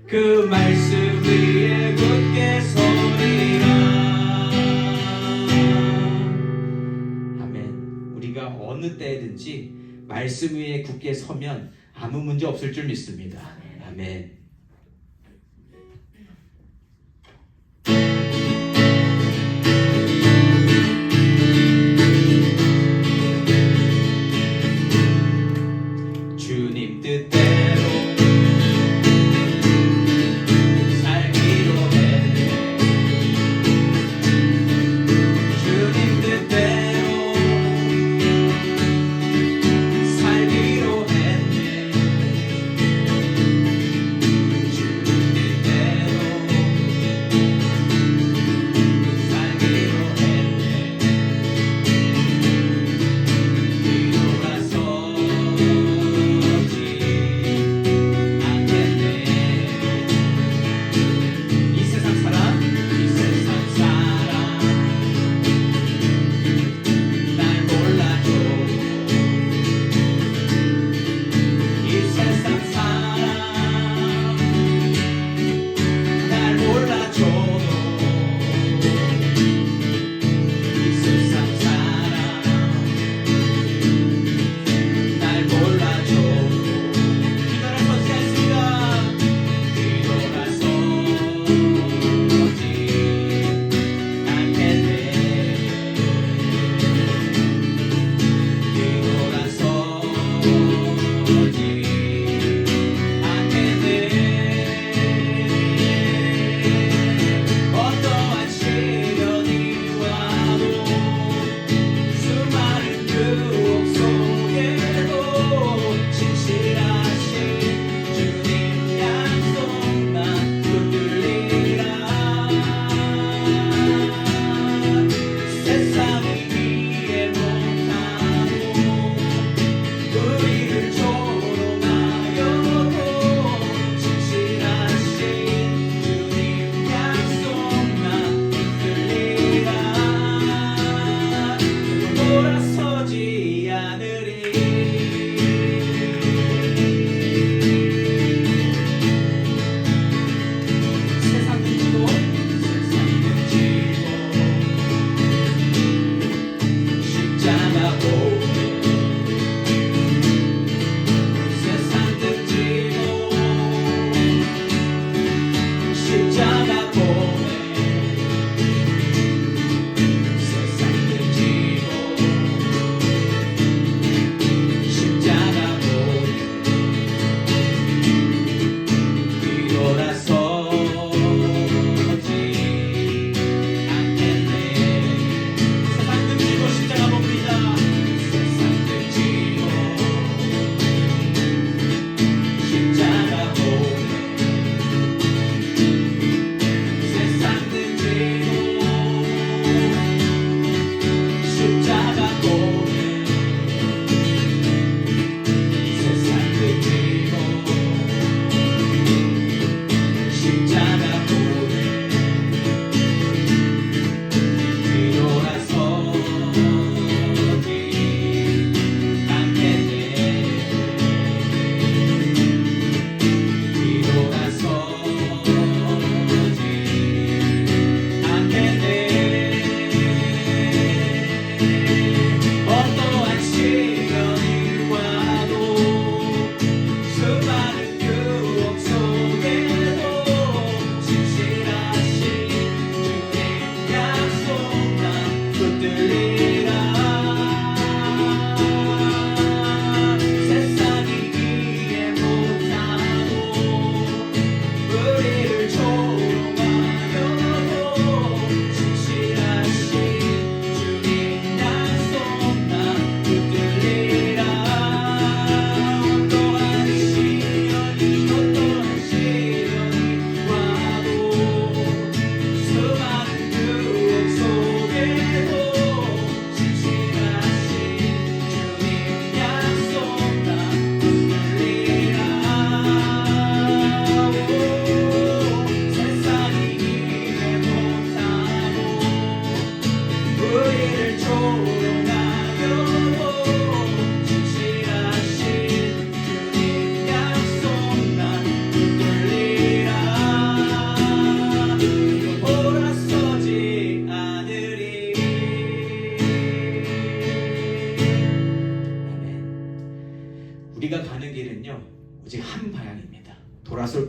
그 말씀 위에 굳게 서리라. 아멘. 우리가 어느 때든지 말씀 위에 굳게 서면 아무 문제 없을 줄 믿습니다. 아멘. 주님 뜻대로 살기로 했네. 주님 뜻대로 살기로 했네.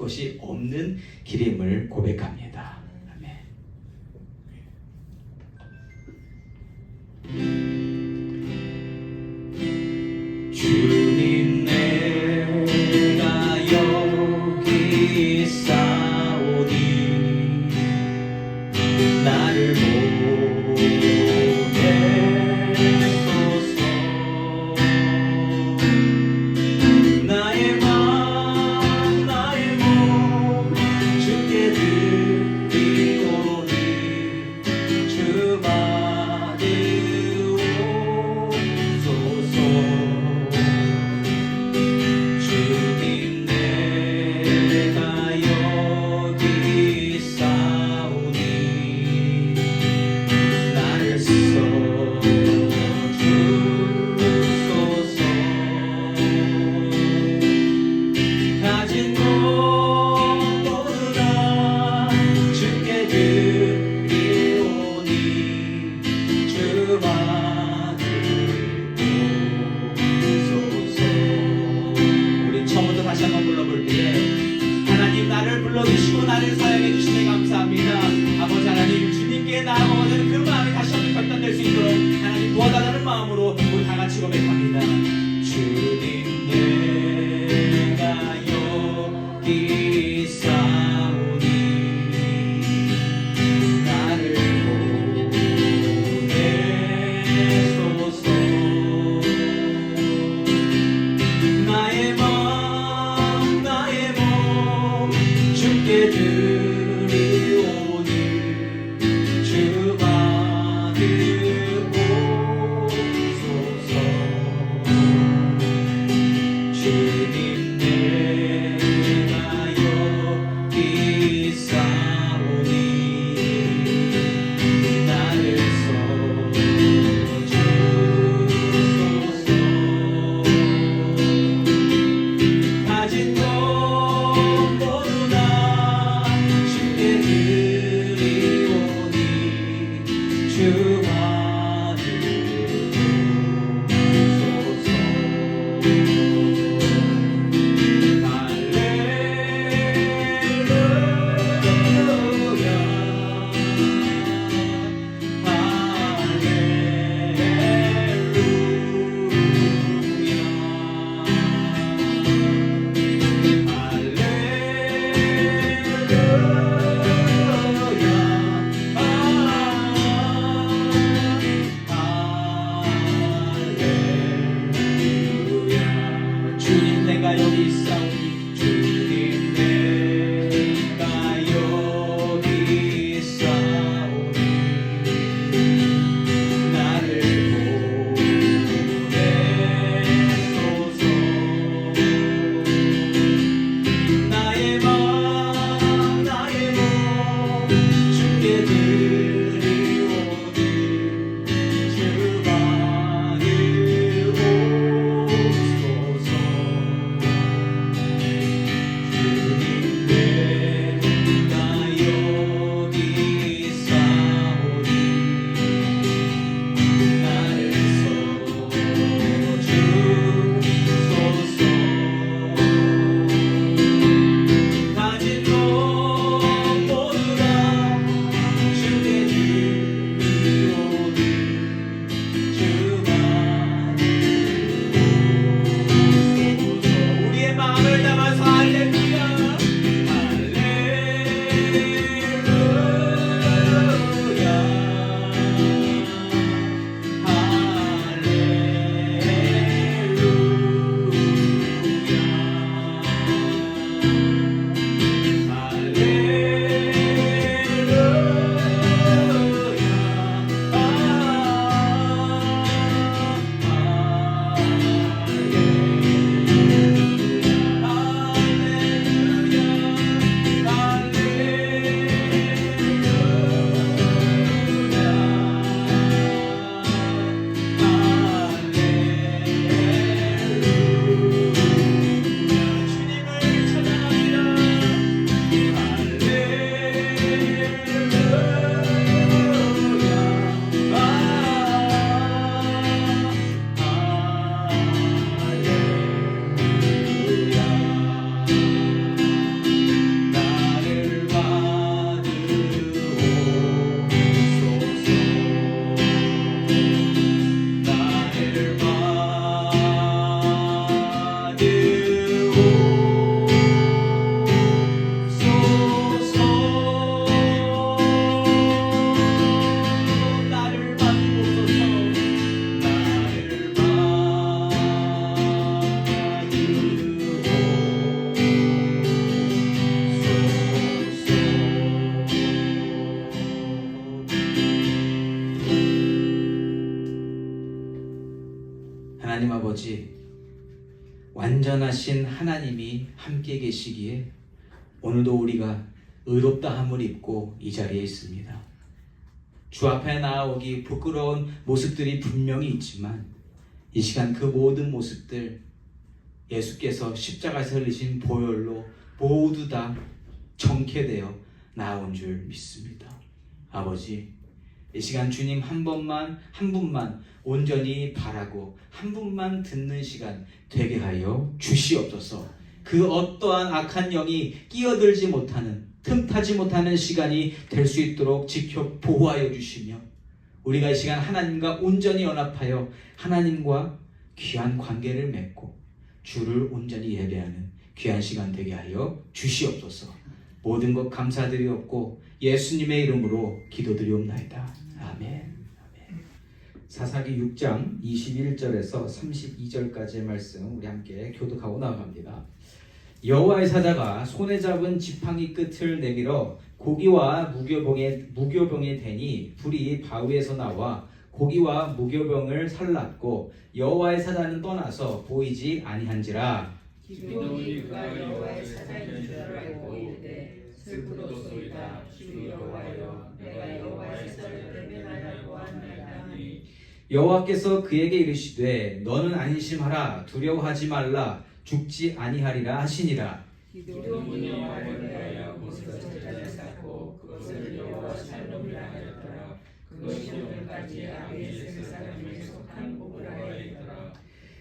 것이 없는 길임을 고백합니다. 아멘. 주님 내가 여기 있사오니 나를 보내소서. 나의 맘 나의 몸 주께 드리오니 주 받으옵소서. 주님 내가 여기 있사오니 나를 써주소서. 가진 것 모두 다 주께 드리오니 주 받으옵소서. 우리 처음부터 다시 한번 불러볼 때에 하나님 나를 불러주시고 나를 사용해 주시니 감사합니다. 아버지 하나님 주님께 나아가는 그 마음이 다시 한번 결단될 수 있도록 하나님 도와달라는 마음으로 우리 다 같이 고백합니다. 주님 내가 여기 있사오니 나를 보내소서. 나의 맘 나의 몸 주께 드리오니 주 받으옵소서. 주님 내가 여기 있사오니 나를 써주소서. 가진 것 모두 다 주께 드리오니 주 받으옵소서. 할렐루야 할렐루야. 하나님 아버지, 완전하신 하나님이 함께 계시기에 오늘도 우리가 의롭다함을 입고 이 자리에 있습니다. 주 앞에 나아오기 부끄러운 모습들이 분명히 있지만 이 시간 그 모든 모습들 예수께서 십자가에서 흘리신 보혈로 모두 다 정케되어 나온 줄 믿습니다. 아버지, 이 시간 주님 한 분만 온전히 바라고 한 분만 듣는 시간 되게 하여 주시옵소서. 그 어떠한 악한 영이 끼어들지 못하는, 틈타지 못하는 시간이 될 수 있도록 지켜 보호하여 주시며 우리가 이 시간 하나님과 온전히 연합하여 하나님과 귀한 관계를 맺고 주를 온전히 예배하는 귀한 시간 되게 하여 주시옵소서. 모든 것 감사드리옵고 예수님의 이름으로 기도드리옵나이다. 아멘. 사사기 6장 21절에서 32절까지의 말씀 우리 함께 교독하고 나아갑니다. 여호와의 사자가 손에 잡은 지팡이 끝을 내밀어 고기와 무교병에 대니 불이 바위에서 나와 고기와 무교병을 살랐고 여호와의 사자는 떠나서 보이지 아니한지라. 기드온이 그가 여호와의 사자인 줄 알고 이르되 슬프도소이다. 주 여호와여, 내가 여호와의 사자를 대면하려고 하나이다니. 여호와께서 그에게 이르시되 너는 안심하라, 두려워하지 말라, 죽지 아니하리라 하시니라. 기드온이 여호와를 위하여 곳에서 제단을 쌓고 그것을 여호와 살롬이라 하였더라. 그것이 오늘까지 아비에셀 사람에게 속한 고브라이더라.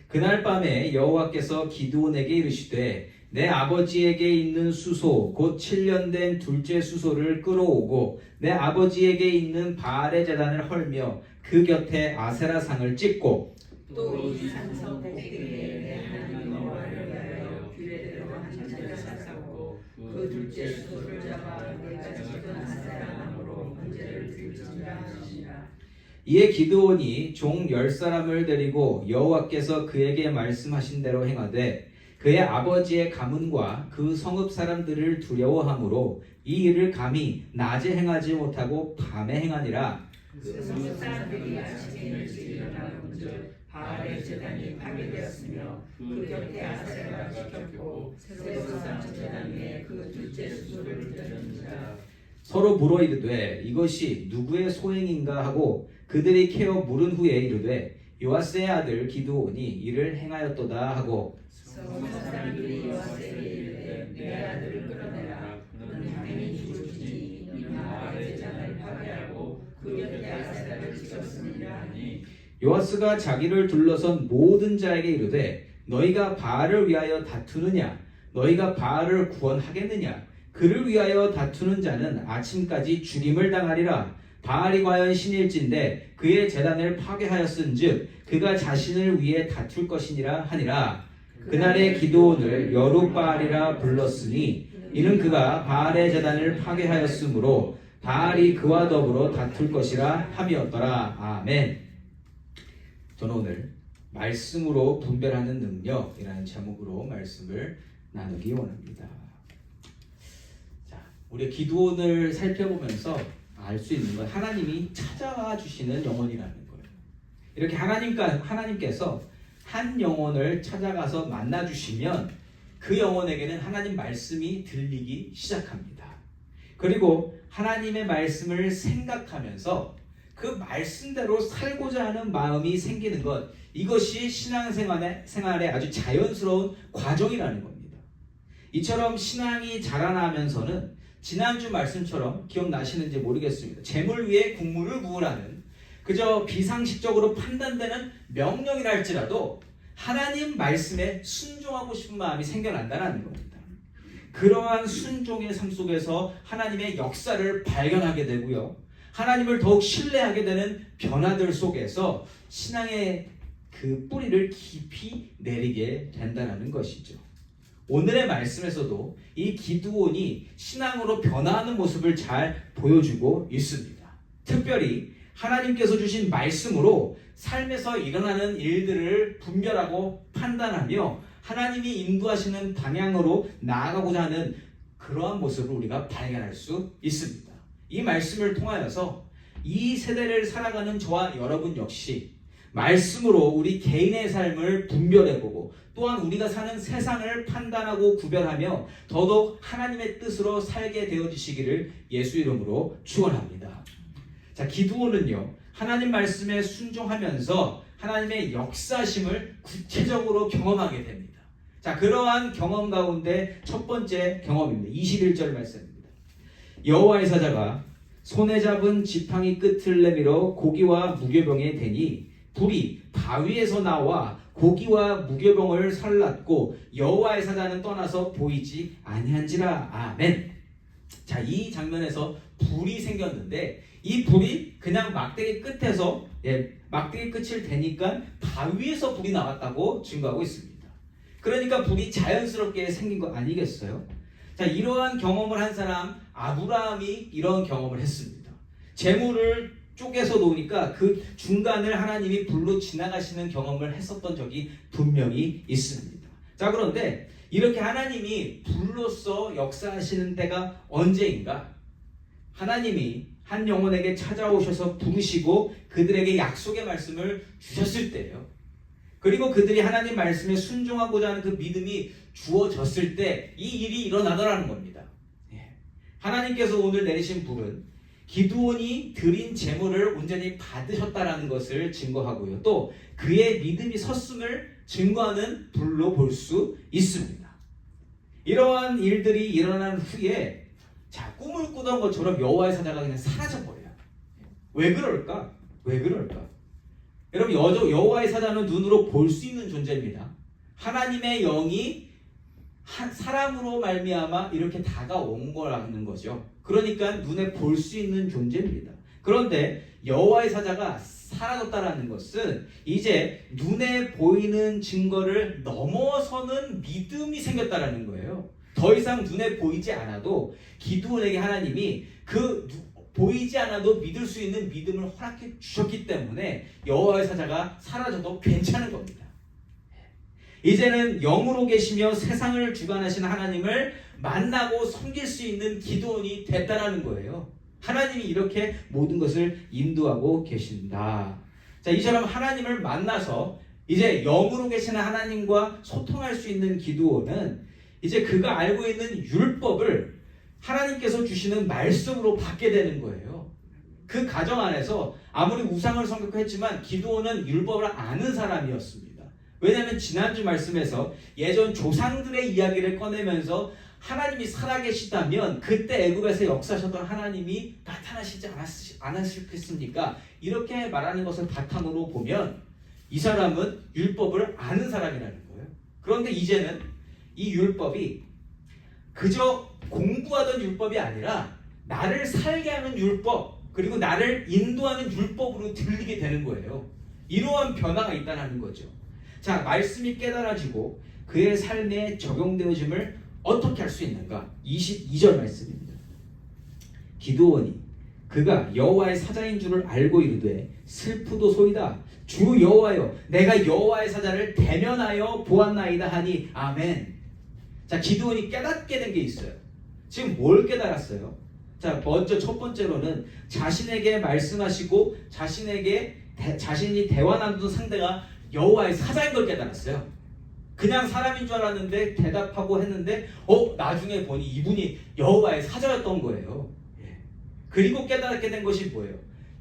그날 밤에 여호와께서 기드온에게 이르시되 내 아버지에게 있는 수소 곧 7년 된 둘째 수소를 끌어오고 내 아버지에게 있는 바알의 제단을 헐며 그 곁에 아세라상을 찍고 또 이 산성 꼭대기에 내 하나님 여호와를 위하여 규례대로 한 제단을 쌓고 그 둘째 수소를 잡아 내가 찍은 아세라나무로 번제를 드릴지니라 하시니라. 이에 기드온이 종 10사람을 데리고 여호와께서 그에게 말씀하신 대로 행하되 그의 아버지의 가문과 그 성읍 사람들을 두려워하므로 이 일을 감히 낮에 행하지 못하고 밤에 행하니라. 그 성읍 사람들이 아침에 일찍 일어나 본즉 바알의 제단이 파괴되었으며 그 곁에 아세라가 지켰고 새로 쌓은 제단 위에 그 둘째 수소를 드렸느니라. 서로 물어 이르되 이것이 누구의 소행인가 하고 그들이 캐어 물은 후에 이르되 요아스의 아들 기드온이 이를 행하였도다 하고 성읍 사람들이 요아스에게 이르되 내 아들을 끌어내라. 그는 당연히 죽을지니 이는 바알의 제단을 파괴하고 그 곁에 아세라를 찍었음이라 하니. 요아스가 자기를 둘러선 모든 자에게 이르되 너희가 바알을 위하여 다투느냐? 너희가 바알을 구원하겠느냐? 그를 위하여 다투는 자는 아침까지 죽임을 당하리라. 바알이 과연 신일진데 그의 제단을 파괴하였은즉 그가 자신을 위해 다툴 것이니라 하니라. 그날에 기드온을 여룻바알이라 불렀으니 이는 그가 바알의 제단을 파괴하였으므로 바알이 그와 더불어 다툴 것이라 함이었더라. 아멘. 저는 오늘 말씀으로 분별하는 능력이라는 제목으로 말씀을 나누기 원합니다. 자, 우리 기드온을 살펴보면서 알 수 있는 건 하나님이 찾아와 주시는 영혼이라는 거예요. 이렇게 하나님께서 한 영혼을 찾아가서 만나 주시면 그 영혼에게는 하나님 말씀이 들리기 시작합니다. 그리고 하나님의 말씀을 생각하면서 그 말씀대로 살고자 하는 마음이 생기는 것, 이것이 신앙생활의 아주 자연스러운 과정이라는 겁니다. 이처럼 신앙이 자라나면서는 지난주 말씀처럼 기억나시는지 모르겠습니다. 재물 위에 국물을 부으라는 그저 비상식적으로 판단되는 명령이라 할지라도 하나님 말씀에 순종하고 싶은 마음이 생겨난다는 겁니다. 그러한 순종의 삶 속에서 하나님의 역사를 발견하게 되고요. 하나님을 더욱 신뢰하게 되는 변화들 속에서 신앙의 그 뿌리를 깊이 내리게 된다는 것이죠. 오늘의 말씀에서도 이 기드온이 신앙으로 변화하는 모습을 잘 보여주고 있습니다. 특별히 하나님께서 주신 말씀으로 삶에서 일어나는 일들을 분별하고 판단하며 하나님이 인도하시는 방향으로 나아가고자 하는 그러한 모습을 우리가 발견할 수 있습니다. 이 말씀을 통하여서 이 세대를 살아가는 저와 여러분 역시 말씀으로 우리 개인의 삶을 분별해보고 또한 우리가 사는 세상을 판단하고 구별하며 더더욱 하나님의 뜻으로 살게 되어지시기를 예수 이름으로 축원합니다. 자, 기드온은요 하나님 말씀에 순종하면서 하나님의 역사심을 구체적으로 경험하게 됩니다. 자, 그러한 경험 가운데 첫 번째 경험입니다. 21절 말씀입니다. 여호와의 사자가 손에 잡은 지팡이 끝을 내밀어 고기와 무교병에 대니 불이 바위에서 나와 고기와 무교병을 살랐고 여호와의 사자는 떠나서 보이지 아니한지라. 아멘. 자, 이 장면에서 불이 생겼는데 이 불이 그냥 막대기 끝에서 막대기 끝을 대니까 바위에서 불이 나왔다고 증거하고 있습니다. 그러니까 불이 자연스럽게 생긴 거 아니겠어요? 자, 이러한 경험을 한 사람 아브라함이 이런 경험을 했습니다. 재물을 쪼개서 놓으니까 그 중간을 하나님이 불로 지나가시는 경험을 했었던 적이 분명히 있습니다. 자, 그런데 이렇게 하나님이 불로서 역사하시는 때가 언제인가? 하나님이 한 영혼에게 찾아오셔서 부르시고 그들에게 약속의 말씀을 주셨을 때예요. 그리고 그들이 하나님 말씀에 순종하고자 하는 그 믿음이 주어졌을 때 이 일이 일어나더라는 겁니다. 하나님께서 오늘 내리신 불은 기드온이 드린 제물을 온전히 받으셨다라는 것을 증거하고요. 또 그의 믿음이 섰음을 증거하는 불로 볼 수 있습니다. 이러한 일들이 일어난 후에 자, 꿈을 꾸던 것처럼 여호와의 사자가 그냥 사라져버려요. 왜 그럴까? 왜 그럴까? 여러분, 여호와의 사자는 눈으로 볼 수 있는 존재입니다. 하나님의 영이 사람으로 말미암아 이렇게 다가온 거라는 거죠. 그러니까 눈에 볼 수 있는 존재입니다. 그런데 여호와의 사자가 사라졌다라는 것은 이제 눈에 보이는 증거를 넘어서는 믿음이 생겼다라는 거예요. 더 이상 눈에 보이지 않아도 기드온에게 하나님이 그 보이지 않아도 믿을 수 있는 믿음을 허락해 주셨기 때문에 여호와의 사자가 사라져도 괜찮은 겁니다. 이제는 영으로 계시며 세상을 주관하시는 하나님을 만나고 섬길 수 있는 기드온이 됐다라는 거예요. 하나님이 이렇게 모든 것을 인도하고 계신다. 자, 이처럼 하나님을 만나서 이제 영으로 계시는 하나님과 소통할 수 있는 기드온은 이제 그가 알고 있는 율법을 하나님께서 주시는 말씀으로 받게 되는 거예요. 그 가정 안에서 아무리 우상을 섬기고 했지만 기드온은 율법을 아는 사람이었습니다. 왜냐하면 지난주 말씀에서 예전 조상들의 이야기를 꺼내면서 하나님이 살아계시다면 그때 애굽에서 역사하셨던 하나님이 나타나시지 않았겠습니까? 이렇게 말하는 것을 바탕으로 보면 이 사람은 율법을 아는 사람이라는 거예요. 그런데 이제는 이 율법이 그저 공부하던 율법이 아니라 나를 살게 하는 율법, 그리고 나를 인도하는 율법으로 들리게 되는 거예요. 이러한 변화가 있다는 거죠. 자, 말씀이 깨달아지고 그의 삶에 적용되어짐을 어떻게 할 수 있는가? 22절 말씀입니다. 기드온이 그가 여호와의 사자인 줄을 알고 이르되 슬프도소이다. 주 여호와여, 내가 여호와의 사자를 대면하여 보았나이다 하니 아멘. 자, 기드온이 깨닫게 된 게 있어요. 지금 뭘 깨달았어요? 자, 먼저 첫 번째로는 자신에게 말씀하시고 자신이 대화 나누던 상대가 여호와의 사자인 걸 깨달았어요. 그냥 사람인 줄 알았는데 대답하고 했는데 나중에 보니 이분이 여호와의 사자였던 거예요. 그리고 깨달게 된 것이 뭐예요?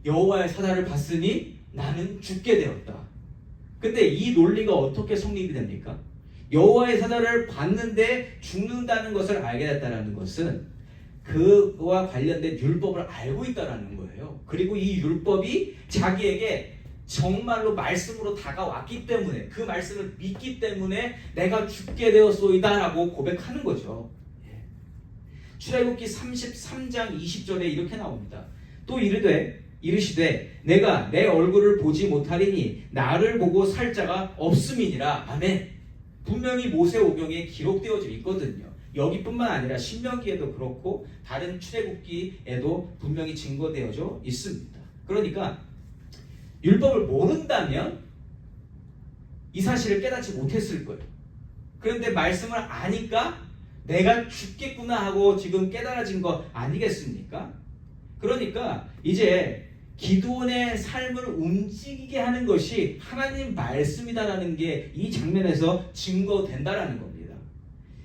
여호와의 사자를 봤으니 나는 죽게 되었다. 근데 이 논리가 어떻게 성립이 됩니까? 여호와의 사자를 봤는데 죽는다는 것을 알게 됐다는 것은 그와 관련된 율법을 알고 있다는 거예요. 그리고 이 율법이 자기에게 정말로 말씀으로 다가왔기 때문에 그 말씀을 믿기 때문에 내가 죽게 되었소이다 라고 고백하는 거죠. 출애굽기 33장 20절에 이렇게 나옵니다. 또 이르시되 내가 내 얼굴을 보지 못하리니 나를 보고 살 자가 없음이니라. 아멘. 분명히 모세오경에 기록되어져 있거든요. 여기뿐만 아니라 신명기에도 그렇고 다른 출애굽기에도 분명히 증거되어져 있습니다. 그러니까 율법을 모른다면 이 사실을 깨닫지 못했을 거예요. 그런데 말씀을 아니까 내가 죽겠구나 하고 지금 깨달아진 거 아니겠습니까? 그러니까 이제 기드온의 삶을 움직이게 하는 것이 하나님 말씀이다라는 게 이 장면에서 증거된다라는 겁니다.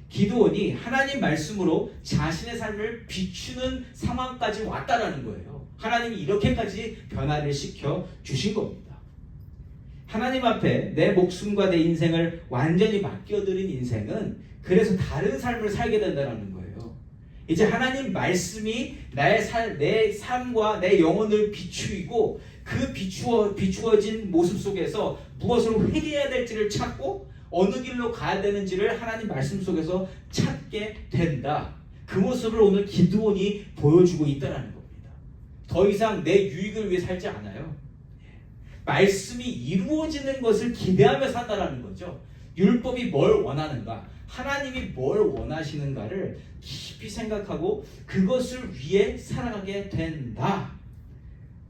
기드온이 하나님 말씀으로 자신의 삶을 비추는 상황까지 왔다라는 거예요. 하나님이 이렇게까지 변화를 시켜 주신 겁니다. 하나님 앞에 내 목숨과 내 인생을 완전히 맡겨드린 인생은 그래서 다른 삶을 살게 된다는 거예요. 이제 하나님 말씀이 내 삶과 내 영혼을 비추이고 그 비추어진 모습 속에서 무엇을 회개해야 될지를 찾고 어느 길로 가야 되는지를 하나님 말씀 속에서 찾게 된다. 그 모습을 오늘 기드온이 보여주고 있다는 겁니다. 더 이상 내 유익을 위해 살지 않아요. 말씀이 이루어지는 것을 기대하며 산다라는 거죠. 율법이 뭘 원하는가, 하나님이 뭘 원하시는가를 깊이 생각하고 그것을 위해 살아가게 된다.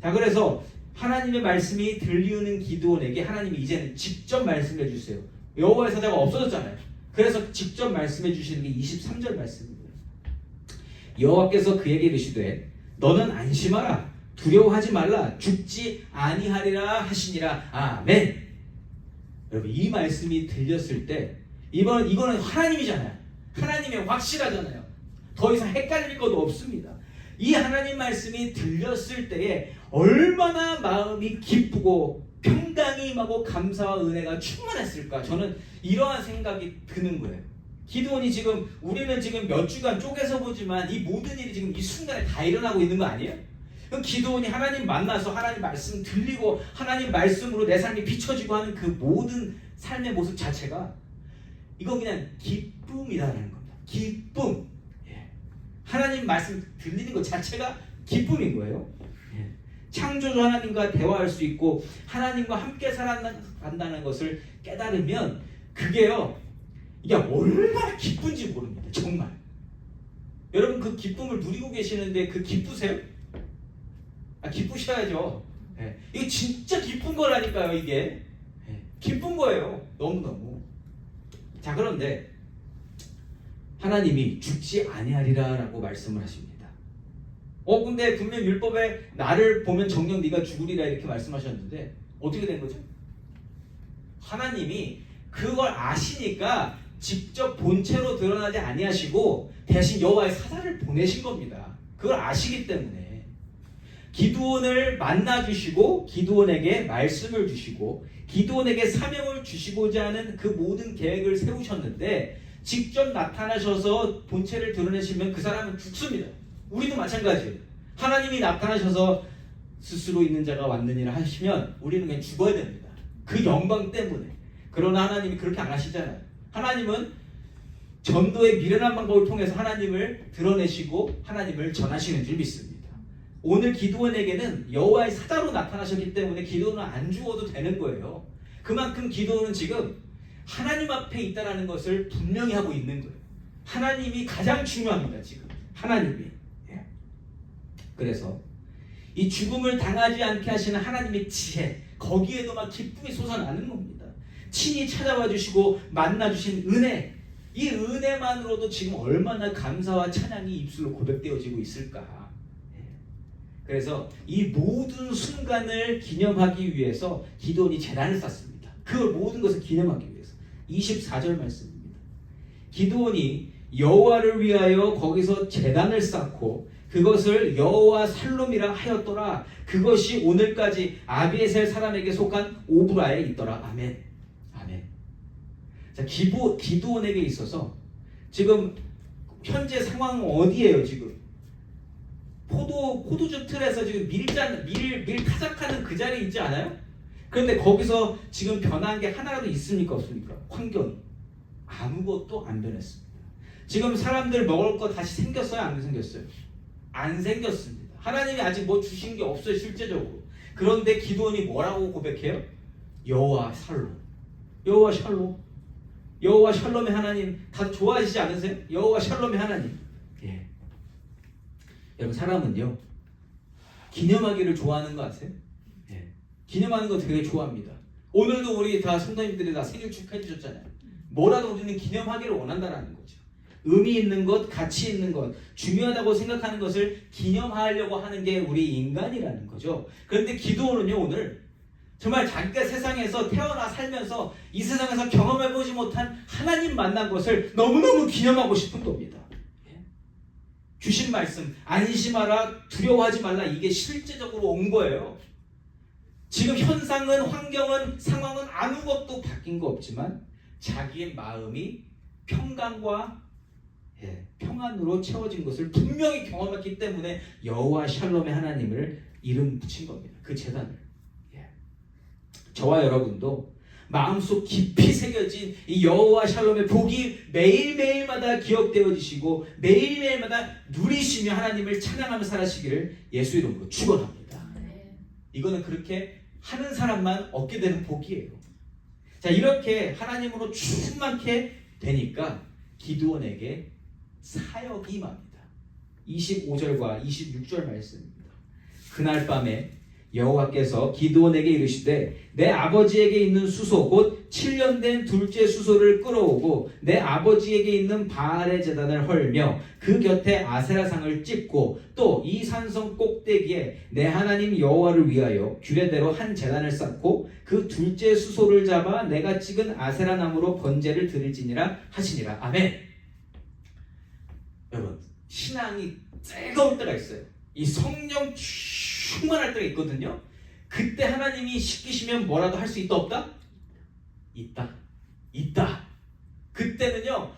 자, 그래서 하나님의 말씀이 들리는 기드온에게 하나님이 이제는 직접 말씀해 주세요. 여호와의 사자가 없어졌잖아요. 그래서 직접 말씀해 주시는 게 23절 말씀입니다. 여호와께서 그에게 이르시되 너는 안심하라, 두려워하지 말라, 죽지 아니하리라 하시니라. 아멘. 여러분, 이 말씀이 들렸을 때 이거는 하나님이잖아요. 하나님이 확실하잖아요. 더 이상 헷갈릴 것도 없습니다. 이 하나님 말씀이 들렸을 때에 얼마나 마음이 기쁘고 평강이 임하고 감사와 은혜가 충만했을까. 저는 이러한 생각이 드는 거예요. 기드온이 우리는 지금 몇 주간 쪼개서 보지만 이 모든 일이 지금 이 순간에 다 일어나고 있는 거 아니에요? 그럼 기드온이 하나님 만나서 하나님 말씀 들리고 하나님 말씀으로 내 삶이 비춰지고 하는 그 모든 삶의 모습 자체가 이건 그냥 기쁨이라는 겁니다. 기쁨. 하나님 말씀 들리는 것 자체가 기쁨인 거예요. 창조주 하나님과 대화할 수 있고 하나님과 함께 살아간다는 것을 깨달으면 그게요, 이게 얼마나 기쁜지 모릅니다. 정말. 여러분, 그 기쁨을 누리고 계시는데 그 기쁘세요? 기쁘셔야죠. 이게 진짜 기쁜 거라니까요. 이게 기쁜 거예요. 너무너무. 자, 그런데 하나님이 죽지 아니하리라 라고 말씀을 하십니다. 근데 분명 율법에 나를 보면 정녕 네가 죽으리라 이렇게 말씀하셨는데 어떻게 된 거죠? 하나님이 그걸 아시니까 직접 본체로 드러나지 아니하시고 대신 여호와의 사자를 보내신 겁니다. 그걸 아시기 때문에 기드온을 만나주시고 기드온에게 말씀을 주시고 기드온에게 사명을 주시고자 하는 그 모든 계획을 세우셨는데 직접 나타나셔서 본체를 드러내시면 그 사람은 죽습니다. 우리도 마찬가지예요. 하나님이 나타나셔서 스스로 있는 자가 왔느니라 하시면 우리는 그냥 죽어야 됩니다. 그 영광 때문에. 그러나 하나님이 그렇게 안 하시잖아요. 하나님은 전도의 미련한 방법을 통해서 하나님을 드러내시고 하나님을 전하시는 줄 믿습니다. 오늘 기드온에게는 여호와의 사자로 나타나셨기 때문에 기드온은 안 죽어도 되는 거예요. 그만큼 기드온은 지금 하나님 앞에 있다는 것을 분명히 하고 있는 거예요. 하나님이 가장 중요합니다. 지금 하나님이. 그래서 이 죽음을 당하지 않게 하시는 하나님의 지혜, 거기에도 막 기쁨이 솟아나는 겁니다. 친히 찾아와 주시고 만나 주신 은혜, 이 은혜만으로도 지금 얼마나 감사와 찬양이 입술로 고백되어지고 있을까. 그래서 이 모든 순간을 기념하기 위해서 기드온이 제단을 쌓습니다. 그 모든 것을 기념하기 위해서. 24절 말씀입니다. 기드온이 여호와를 위하여 거기서 제단을 쌓고 그것을 여호와 살롬이라 하였더라. 그것이 오늘까지 아비에셀 사람에게 속한 오브라에 있더라. 아멘. 아멘. 자, 기드온에게 있어서 지금 현재 상황은 어디예요? 지금 포도주 틀에서 지금 밀 타작하는 그 자리에 있지 않아요? 그런데 거기서 지금 변한 게 하나라도 있습니까? 없습니까? 환경이 아무것도 안 변했습니다. 지금 사람들 먹을 거 다시 생겼어요? 안 생겼어요? 안 생겼습니다. 하나님이 아직 뭐 주신 게 없어요, 실제적으로. 그런데 기드온이 뭐라고 고백해요? 여호와 살롬. 여호와 샬롬. 여호와 샬롬의 하나님 다 좋아하시지 않으세요? 여호와 샬롬의 하나님. 예. 여러분, 사람은요 기념하기를 좋아하는 거 아세요? 예. 기념하는 거 되게 좋아합니다. 오늘도 우리 다 성도님들이 다 생일 축하해 주셨잖아요. 뭐라도 우리는 기념하기를 원한다는 거죠. 의미 있는 것, 가치 있는 것, 중요하다고 생각하는 것을 기념하려고 하는 게 우리 인간이라는 거죠. 그런데 기드온은요, 오늘 정말 자기가 세상에서 태어나 살면서 이 세상에서 경험해보지 못한 하나님 만난 것을 너무너무 기념하고 싶은 겁니다. 주신 말씀, 안심하라, 두려워하지 말라, 이게 실제적으로 온 거예요. 지금 현상은, 환경은, 상황은 아무것도 바뀐 거 없지만 자기의 마음이 평강과 평안으로 채워진 것을 분명히 경험했기 때문에 여호와 샬롬의 하나님을 이름 붙인 겁니다. 그 제단을. 저와 여러분도 마음속 깊이 새겨진 이 여호와 샬롬의 복이 매일매일마다 기억되어지시고 매일매일마다 누리시며 하나님을 찬양하며 살아시기를 예수 이름으로 축원합니다. 이거는 그렇게 하는 사람만 얻게 되는 복이에요. 자, 이렇게 하나님으로 충만케 되니까 기드온에게 사역이 임합니다. 25절과 26절 말씀입니다. 그날 밤에 여호와께서 기드온에게 이르시되 내 아버지에게 있는 수소 곧 7년 된 둘째 수소를 끌어오고 내 아버지에게 있는 바알의 제단을 헐며 그 곁에 아세라상을 찍고 또 이 산성 꼭대기에 내 하나님 여호와를 위하여 규례대로 한 제단을 쌓고 그 둘째 수소를 잡아 내가 찍은 아세라 나무로 번제를 드릴지니라 하시니라. 아멘. 여러분, 신앙이 뜨거울 때가 있어요. 이 성령 충만할 때가 있거든요. 그때 하나님이 시키시면 뭐라도 할 수 있다 없다? 있다. 그때는요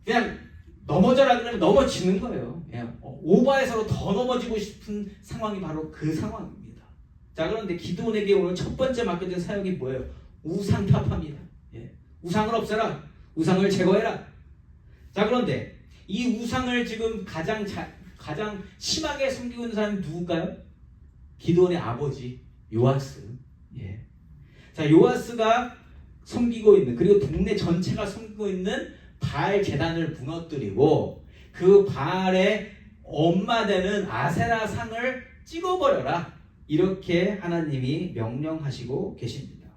그냥 넘어져라 그러면 넘어지는 거예요. 그냥 오바해서로 더 넘어지고 싶은 상황이 바로 그 상황입니다. 자, 그런데 기드온에게 오늘 첫 번째 맡겨진 사역이 뭐예요? 우상 타파입니다. 우상을 없애라. 우상을 제거해라. 자, 그런데 이 우상을 지금 가장 심하게 섬기고 있는 사람이 누굴까요? 기드온의 아버지 요아스. 자, 요아스가 섬기고 있는, 그리고 동네 전체가 섬기고 있는 바알 제단을 무너뜨리고 그 바알의 엄마 되는 아세라 상을 찍어버려라. 이렇게 하나님이 명령하시고 계십니다.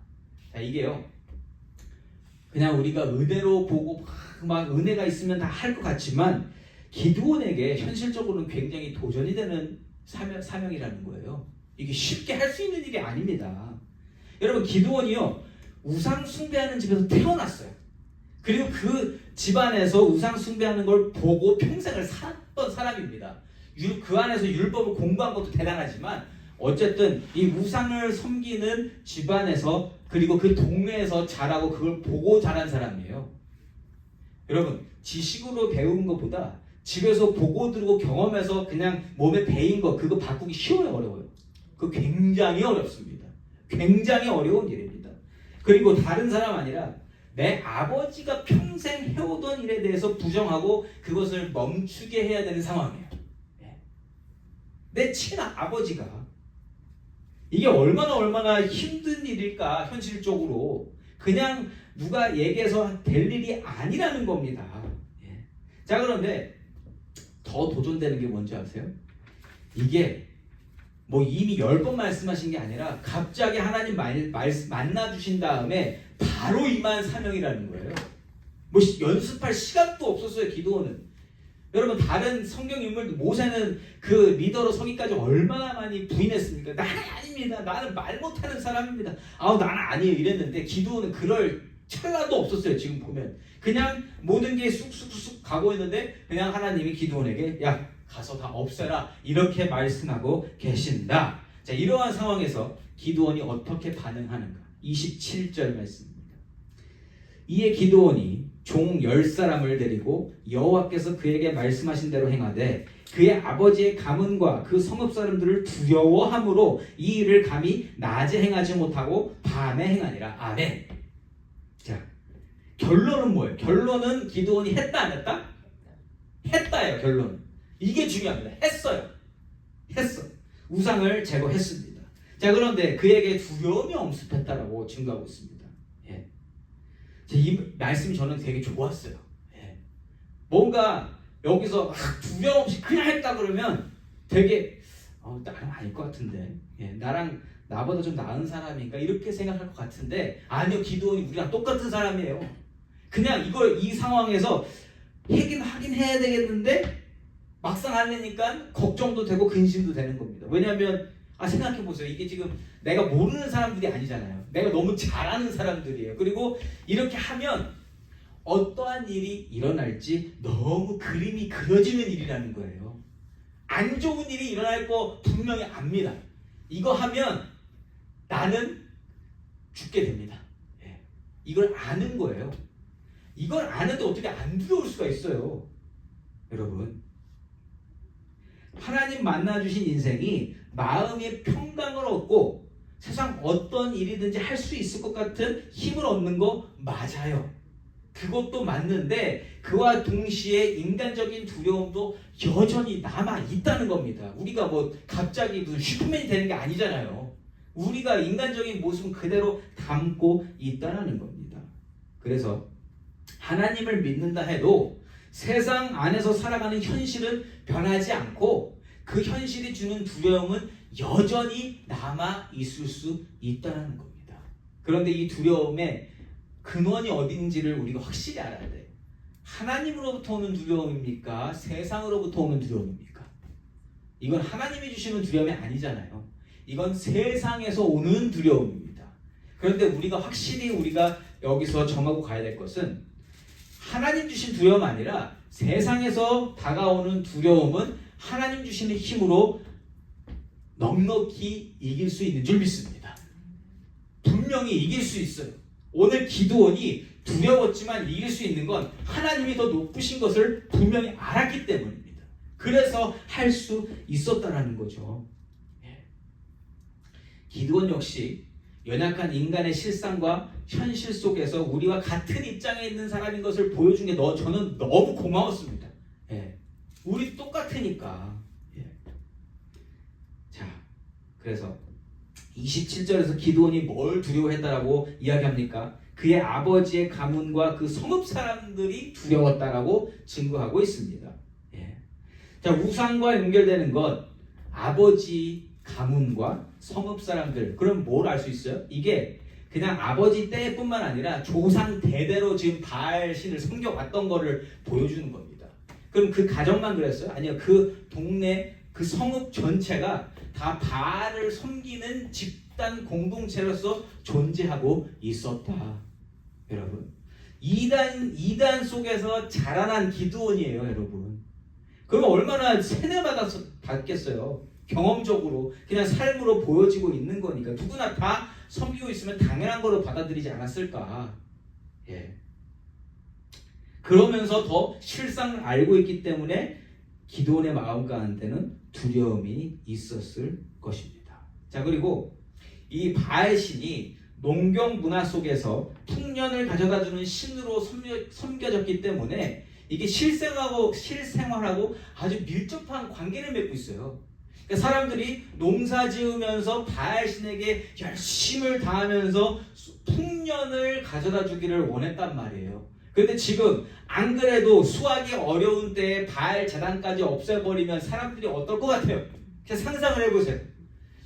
자, 이게요 그냥 우리가 은혜로 보고 막 은혜가 있으면 다 할 것 같지만 기드온에게 현실적으로는 굉장히 도전이 되는 사명이라는 거예요. 이게 쉽게 할 수 있는 일이 아닙니다. 여러분, 기드온이요 우상 숭배하는 집에서 태어났어요. 그리고 그 집안에서 우상 숭배하는 걸 보고 평생을 살았던 사람입니다. 그 안에서 율법을 공부한 것도 대단하지만 어쨌든 이 우상을 섬기는 집안에서 그리고 그 동네에서 자라고 그걸 보고 자란 사람이에요. 여러분, 지식으로 배운 것보다 집에서 보고 들고 경험해서 그냥 몸에 배인 거 그거 바꾸기 쉬워요, 어려워요? 그거 굉장히 어렵습니다. 굉장히 어려운 일입니다. 그리고 다른 사람 아니라 내 아버지가 평생 해오던 일에 대해서 부정하고 그것을 멈추게 해야 되는 상황이에요. 내 친아버지가 이게 얼마나 힘든 일일까, 현실적으로. 그냥 누가 얘기해서 될 일이 아니라는 겁니다. 자, 그런데 더 도전되는 게 뭔지 아세요? 이게 뭐 이미 10번 말씀하신 게 아니라 갑자기 하나님 만나주신 다음에 바로 임한 사명이라는 거예요. 뭐 연습할 시간도 없었어요, 기드온은. 여러분, 다른 성경 인물들, 모세는 그 리더로 서기까지 얼마나 많이 부인했습니까? 나는 아닙니다. 나는 말 못하는 사람입니다. 나는 아니에요. 이랬는데 기드온은 그럴 찰나도 없었어요. 지금 보면 그냥 모든 게 쑥쑥쑥 가고 있는데 그냥 하나님이 기드온에게 야, 가서 다 없애라, 이렇게 말씀하고 계신다. 자, 이러한 상황에서 기드온이 어떻게 반응하는가? 27절 말씀입니다. 이에 기드온이 종 10사람을 데리고 여호와께서 그에게 말씀하신 대로 행하되 그의 아버지의 가문과 그 성읍 사람들을 두려워함으로 이 일을 감히 낮에 행하지 못하고 밤에 행하니라. 아멘. 자, 결론은 뭐예요? 결론은 기드온이 했다 안 했다? 했다예요. 결론은. 이게 중요합니다. 했어요. 우상을 제거했습니다. 자, 그런데 그에게 두려움이 엄습했다라고 증거하고 있습니다. 이 말씀이 저는 되게 좋았어요. 뭔가 여기서 두려움 없이 그냥 했다 그러면 되게 나는 아닐 것 같은데, 나보다 좀 나은 사람인가 이렇게 생각할 것 같은데, 아니요, 기드온이 우리랑 똑같은 사람이에요. 그냥 이 상황에서 하긴 해야 되겠는데 막상 하려니까 걱정도 되고 근심도 되는 겁니다. 왜냐하면 생각해 보세요. 이게 지금 내가 모르는 사람들이 아니잖아요. 내가 너무 잘하는 사람들이에요. 그리고 이렇게 하면 어떠한 일이 일어날지 너무 그림이 그려지는 일이라는 거예요. 안 좋은 일이 일어날 거 분명히 압니다. 이거 하면 나는 죽게 됩니다. 예. 이걸 아는 거예요. 이걸 아는데 어떻게 안 두려울 수가 있어요. 여러분, 하나님 만나주신 인생이 마음의 평강을 얻고 세상 어떤 일이든지 할 수 있을 것 같은 힘을 얻는 거 맞아요. 그것도 맞는데 그와 동시에 인간적인 두려움도 여전히 남아 있다는 겁니다. 우리가 뭐 갑자기 무슨 슈퍼맨이 되는 게 아니잖아요. 우리가 인간적인 모습은 그대로 담고 있다는 겁니다. 그래서 하나님을 믿는다 해도 세상 안에서 살아가는 현실은 변하지 않고 그 현실이 주는 두려움은 여전히 남아 있을 수 있다는 겁니다. 그런데 이 두려움의 근원이 어딘지를 우리가 확실히 알아야 돼요. 하나님으로부터 오는 두려움입니까? 세상으로부터 오는 두려움입니까? 이건 하나님이 주시는 두려움이 아니잖아요. 이건 세상에서 오는 두려움입니다. 그런데 우리가 여기서 정하고 가야 될 것은 하나님 주신 두려움 아니라 세상에서 다가오는 두려움은 하나님 주시는 힘으로 넉넉히 이길 수 있는 줄 믿습니다. 분명히 이길 수 있어요. 오늘 기드온이 두려웠지만 이길 수 있는 건 하나님이 더 높으신 것을 분명히 알았기 때문입니다. 그래서 할 수 있었다라는 거죠. 기드온 역시 연약한 인간의 실상과 현실 속에서 우리와 같은 입장에 있는 사람인 것을 보여준 게 저는 너무 고마웠습니다. 우리 똑같으니까. 자, 그래서 27절에서 기드온이 뭘 두려워했다라고 이야기합니까? 그의 아버지의 가문과 그 성읍 사람들이 두려웠다라고 증거하고 있습니다. 자, 우상과 연결되는 것, 아버지 가문과 성읍 사람들. 그럼 뭘 알 수 있어요? 이게 그냥 아버지 때뿐만 아니라 조상 대대로 지금 바알 신을 섬겨왔던 거를 보여주는 겁니다. 그럼 그 가정만 그랬어요? 아니요. 그 동네, 그 성읍 전체가 다 바알을 섬기는 집단 공동체로서 존재하고 있었다. 여러분, 이단 속에서 자라난 기드온이에요, 여러분. 그러면 얼마나 세뇌받았겠어요. 경험적으로 그냥 삶으로 보여지고 있는 거니까 누구나 다 섬기고 있으면 당연한 거로 받아들이지 않았을까. 그러면서 더 실상을 알고 있기 때문에 기드온의 마음 가운데는 두려움이 있었을 것입니다. 자, 그리고 이 바알신이 농경 문화 속에서 풍년을 가져다주는 신으로 섬겨졌기 때문에 이게 실생활하고 아주 밀접한 관계를 맺고 있어요. 그러니까 사람들이 농사 지으면서 바알신에게 열심을 다하면서 풍년을 가져다 주기를 원했단 말이에요. 그런데 지금 안 그래도 수확이 어려운 때에 바알 제단까지 없애버리면 사람들이 어떨 것 같아요? 그냥 상상을 해보세요.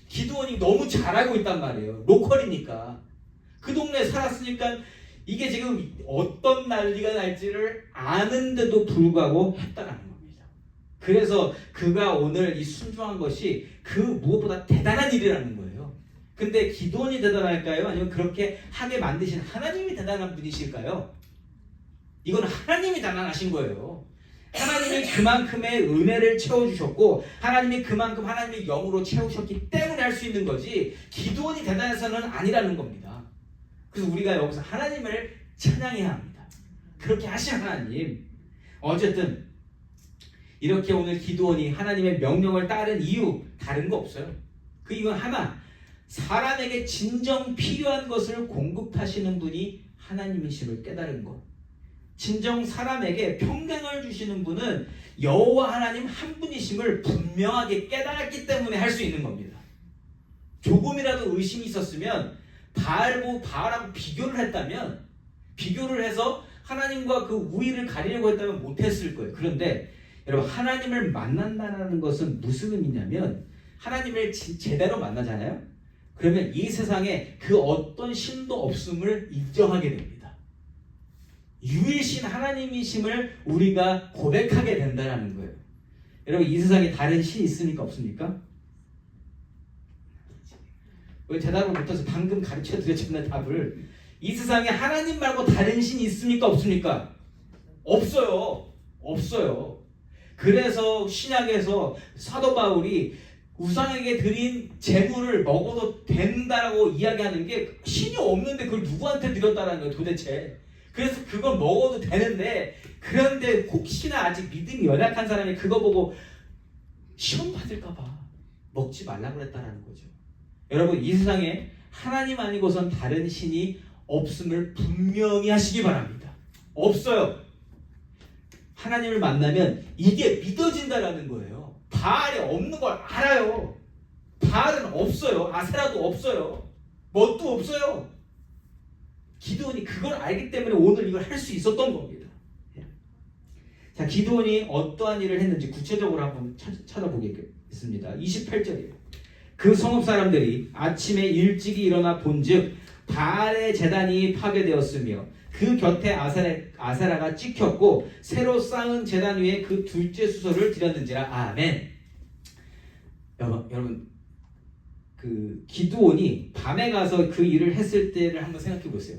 기드온이 너무 잘하고 있단 말이에요. 로컬이니까. 그 동네에 살았으니까 이게 지금 어떤 난리가 날지를 아는데도 불구하고 했다라는 겁니다. 그래서 그가 오늘 이 순종한 것이 그 무엇보다 대단한 일이라는 거예요. 근데 기드온이 대단할까요? 아니면 그렇게 하게 만드신 하나님이 대단한 분이실까요? 이건 하나님이 대단하신 거예요. 하나님이 그만큼의 은혜를 채워주셨고 하나님이 그만큼 하나님의 영으로 채우셨기 때문에 할 수 있는 거지 기드온이 대단해서는 아니라는 겁니다. 그래서 우리가 여기서 하나님을 찬양해야 합니다. 그렇게 하신 하나님. 어쨌든 이렇게 오늘 기드온이 하나님의 명령을 따른 이유 다른 거 없어요. 그 이유는 하나, 사람에게 진정 필요한 것을 공급하시는 분이 하나님이심을 깨달은 것. 진정 사람에게 평강을 주시는 분은 여호와 하나님 한 분이심을 분명하게 깨달았기 때문에 할 수 있는 겁니다. 조금이라도 의심이 있었으면 바알하고 비교를 했다면, 비교를 해서 하나님과 그 우위를 가리려고 했다면 못했을 거예요. 그런데 여러분, 하나님을 만난다는 것은 무슨 의미냐면 하나님을 제대로 만나잖아요. 그러면 이 세상에 그 어떤 신도 없음을 인정하게 됩니다. 유일신 하나님이심을 우리가 고백하게 된다는 거예요. 여러분, 이 세상에 다른 신이 있습니까? 없습니까? 왜 대답을 못해서 방금 가르쳐 드렸잖아요, 답을. 이 세상에 하나님 말고 다른 신이 있습니까? 없습니까? 없어요. 없어요. 그래서 신약에서 사도 바울이 우상에게 드린 제물을 먹어도 된다라고 이야기하는 게 신이 없는데 그걸 누구한테 드렸다는 거예요, 도대체. 그래서 그걸 먹어도 되는데, 그런데 혹시나 아직 믿음이 연약한 사람이 그거 보고 시험 받을까봐 먹지 말라고 그랬다는 거죠. 여러분, 이 세상에 하나님 아니고선 다른 신이 없음을 분명히 하시기 바랍니다. 없어요. 하나님을 만나면 이게 믿어진다라는 거예요. 바알이 없는 걸 알아요. 바알은 없어요. 아세라도 없어요. 뭣도 없어요. 기드온이 그걸 알기 때문에 오늘 이걸 할 수 있었던 겁니다. 자, 기드온이 어떠한 일을 했는지 구체적으로 한번 찾아보겠습니다. 28절이에요. 그 성읍 사람들이 아침에 일찍이 일어나 본즉 바알의 제단이 파괴되었으며 그 곁에 아세라가 찍혔고 새로 쌓은 제단 위에 그 둘째 수소를 드렸는지라. 아멘. 여러분, 그 기드온이 밤에 가서 그 일을 했을 때를 한번 생각해 보세요.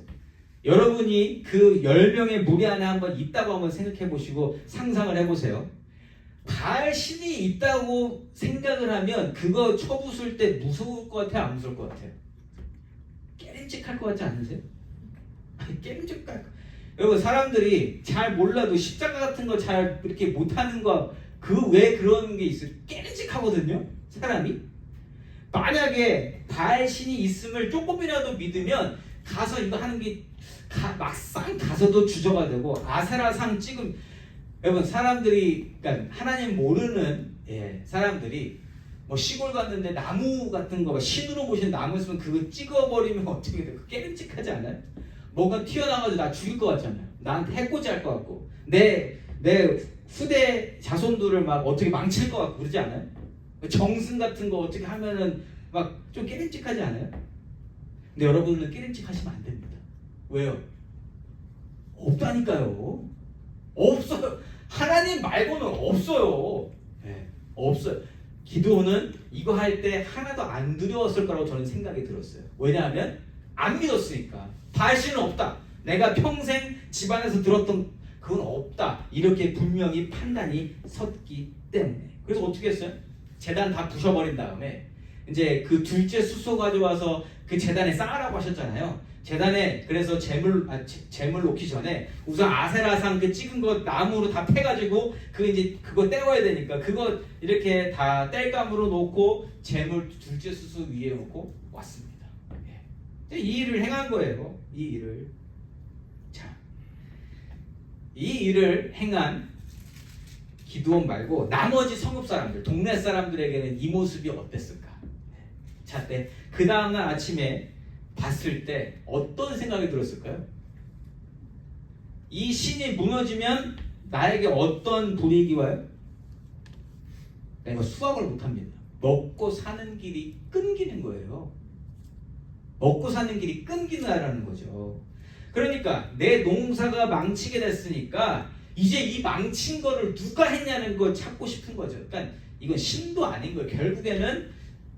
여러분이 그 10명의 무리 안에 한번 있다고 한번 생각해 보시고 상상을 해보세요. 바알 신이 있다고 생각을 하면 그거 쳐부술 때 무서울 것 같아요? 안 무서울 것 같아요? 깨름직할 것 같지 않으세요? 깨름직할. 여러분, 사람들이 잘 몰라도 십자가 같은 거 잘 이렇게 못하는 거 그 왜 그런 게 있어요? 깨름직하거든요, 사람이. 만약에 바알 신이 있음을 조금이라도 믿으면 가서 이거 하는 게 막상 가서도 주저가 되고 아세라상 찍음. 여러분, 사람들이, 그러니까 하나님 모르는 사람들이 뭐 시골 갔는데 나무 같은 거 신으로 보시는 나무 있으면 그거 찍어버리면 어떻게 돼요? 깨름직하지 않아요? 뭔가 튀어나와가지고 나 죽일 것 같잖아요. 나한테 해코지 할 것 같고 내 후대 자손들을 막 어떻게 망칠 것 같고 그러지 않아요? 정승 같은 거 어떻게 하면은 막 좀 깨름직하지 않아요? 근데 여러분은 깨름직하시면 안 됩니다. 왜요? 없다니까요. 없어요. 하나님 말고는 없어요. 없어요. 기드온은 이거 할 때 하나도 안 두려웠을 거라고 저는 생각이 들었어요. 왜냐하면 안 믿었으니까. 바알신은 없다. 내가 평생 집안에서 들었던 그건 없다. 이렇게 분명히 판단이 섰기 때문에. 그래서 어떻게 했어요? 제단 다 부셔버린 다음에 이제 그 둘째 수소 가져와서 그 제단에 쌓으라고 하셨잖아요. 제단에 그래서 재물 놓기 전에 우선 아세라상 그 찍은 거 나무로 다 패가지고 그 이제 그거 떼어야 되니까 그거 이렇게 다 땔감으로 놓고 재물 둘째 수소 위에 놓고 왔습니다. 이 일을 행한 거예요. 이 일을. 자, 이 일을 행한 기드온 말고 나머지 성읍 사람들, 동네 사람들에게는 이 모습이 어땠을까? 자, 그 다음날 아침에 봤을 때 어떤 생각이 들었을까요? 이 신이 무너지면 나에게 어떤 불이익이 와요? 내가 수확을 못합니다. 먹고 사는 길이 끊기는 거예요. 먹고 사는 길이 끊긴다라는 거죠. 그러니까 내 농사가 망치게 됐으니까 이제 이 망친 거를 누가 했냐는 걸 찾고 싶은 거죠. 그러니까 이건 신도 아닌 거예요. 결국에는